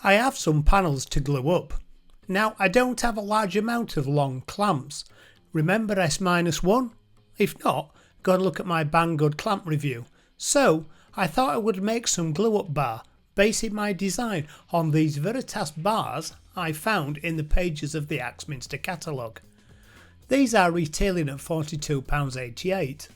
I have some panels to glue up. Now I don't have a large amount of long clamps. Remember S-1? If not, go and look at my Bangggod clamp review. So I thought I would make some glue up bar, basing my design on these Veritas bars I found in the pages of the Axminster catalogue. These are retailing at £42.88.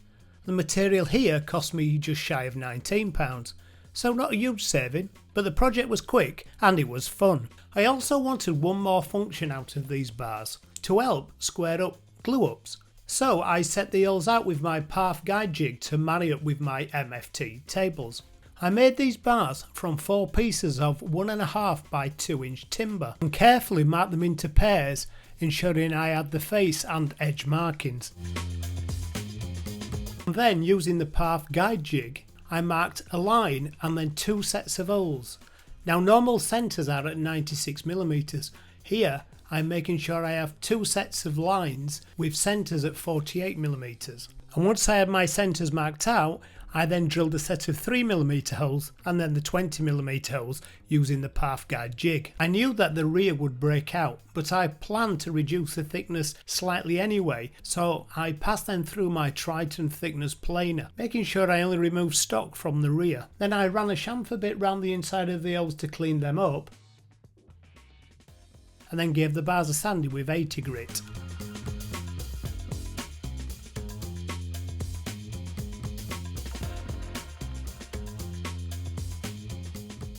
The material here cost me just shy of £19, so not a huge saving, but the project was quick and it was fun. I also wanted one more function out of these bars, to help square up glue ups. So I set the holes out with my Parf guide jig to marry up with my MFT tables. I made these bars from 4 pieces of 1.5 by 2 inch timber and carefully marked them into pairs, ensuring I had the face and edge markings. And then using the Parf guide jig, I marked a line and then 2 sets of holes. Now normal centres are at 96mm. Here I'm making sure I have 2 sets of lines with centres at 48mm. And once I had my centres marked out, I then drilled a set of 3mm holes and then the 20mm holes using the Parf guide jig. I knew that the rear would break out, but I planned to reduce the thickness slightly anyway, so I passed them through my Triton thickness planer, making sure I only removed stock from the rear. Then I ran a chamfer bit round the inside of the holes to clean them up, and then gave the bars a sanding with 80 grit.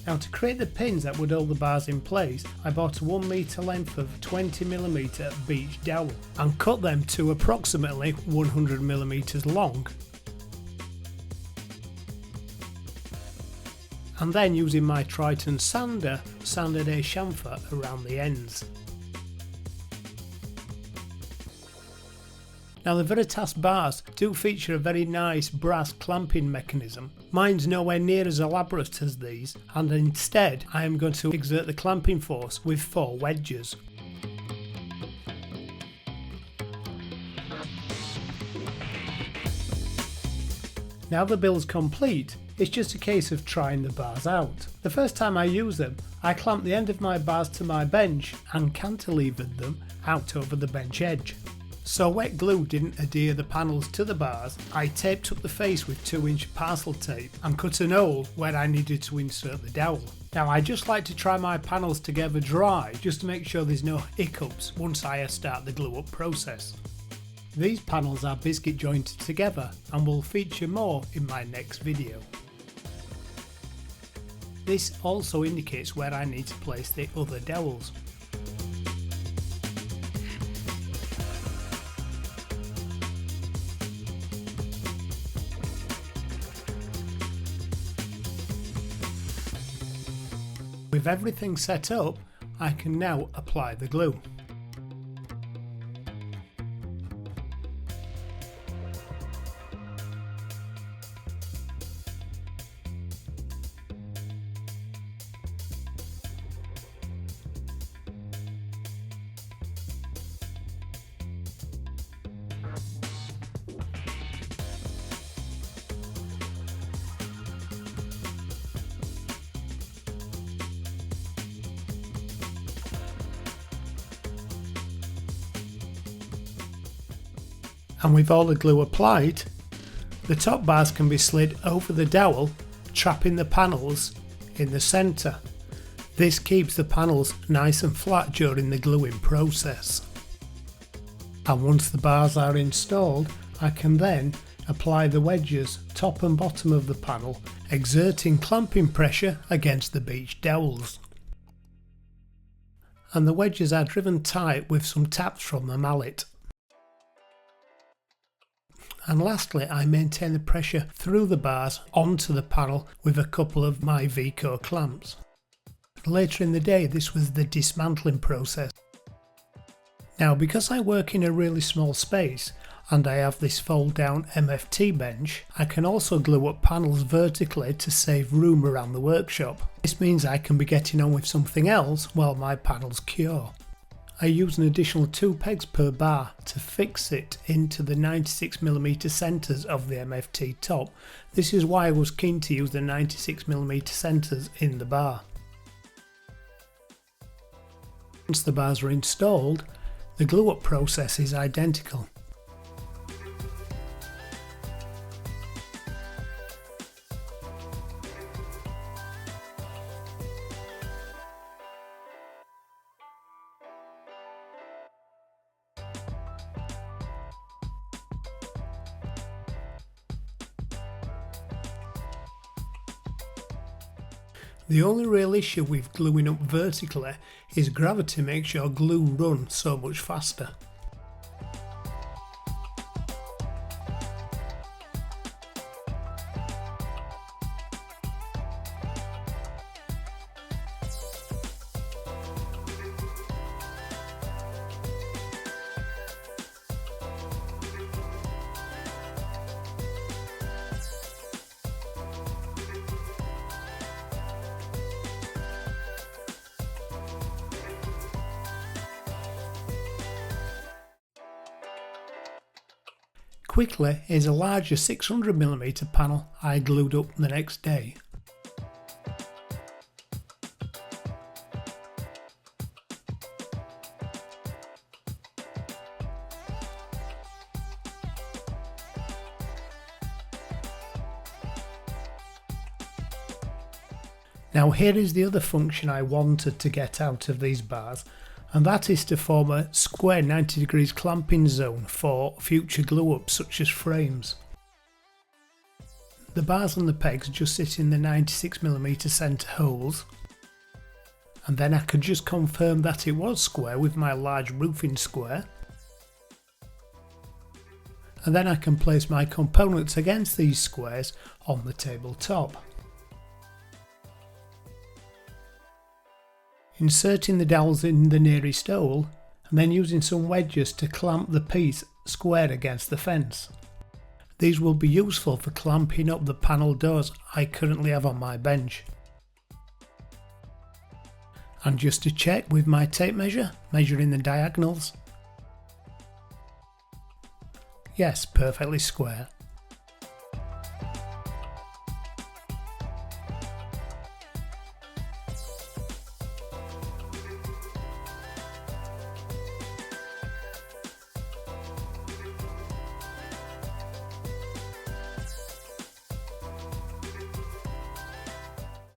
Now to create the pins that would hold the bars in place, I bought a 1 metre length of 20mm beech dowel and cut them to approximately 100mm long. And then using my Triton sander, sanded a chamfer around the ends. Now the Veritas bars do feature a very nice brass clamping mechanism. Mine's nowhere near as elaborate as these, and instead I am going to exert the clamping force with 4 wedges. Now the build's complete, it's just a case of trying the bars out. The first time I used them, I clamped the end of my bars to my bench and cantilevered them out over the bench edge. So wet glue didn't adhere the panels to the bars, I taped up the face with 2 inch parcel tape and cut an hole where I needed to insert the dowel. Now I just like to try my panels together dry just to make sure there's no hiccups once I start the glue up process. These panels are biscuit jointed together and will feature more in my next video. This also indicates where I need to place the other dowels. With everything set up, I can now apply the glue. And with all the glue applied, the top bars can be slid over the dowel, trapping the panels in the centre. This keeps the panels nice and flat during the gluing process. And once the bars are installed, I can then apply the wedges top and bottom of the panel, exerting clamping pressure against the beech dowels. And the wedges are driven tight with some taps from the mallet. And lastly, I maintain the pressure through the bars onto the panel with a couple of my Vico clamps. Later in the day, this was the dismantling process. Now, because I work in a really small space and I have this fold down MFT bench, I can also glue up panels vertically to save room around the workshop. This means I can be getting on with something else while my panels cure. I use an additional 2 pegs per bar to fix it into the 96mm centres of the MFT top. This is why I was keen to use the 96mm centres in the bar. Once the bars are installed, the glue up process is identical. The only real issue with gluing up vertically is gravity makes your glue run so much faster. Quickly is a larger 600mm panel I glued up the next day. Now here is the other function I wanted to get out of these bars, and that is to form a square 90 degrees clamping zone for future glue ups such as frames. The bars and the pegs just sit in the 96mm centre holes, and then I could just confirm that it was square with my large roofing square, and then I can place my components against these squares on the tabletop. Inserting the dowels in the nearest hole and then using some wedges to clamp the piece square against the fence. These will be useful for clamping up the panel doors I currently have on my bench. And just to check with my tape measure, measuring the diagonals. Yes, perfectly square.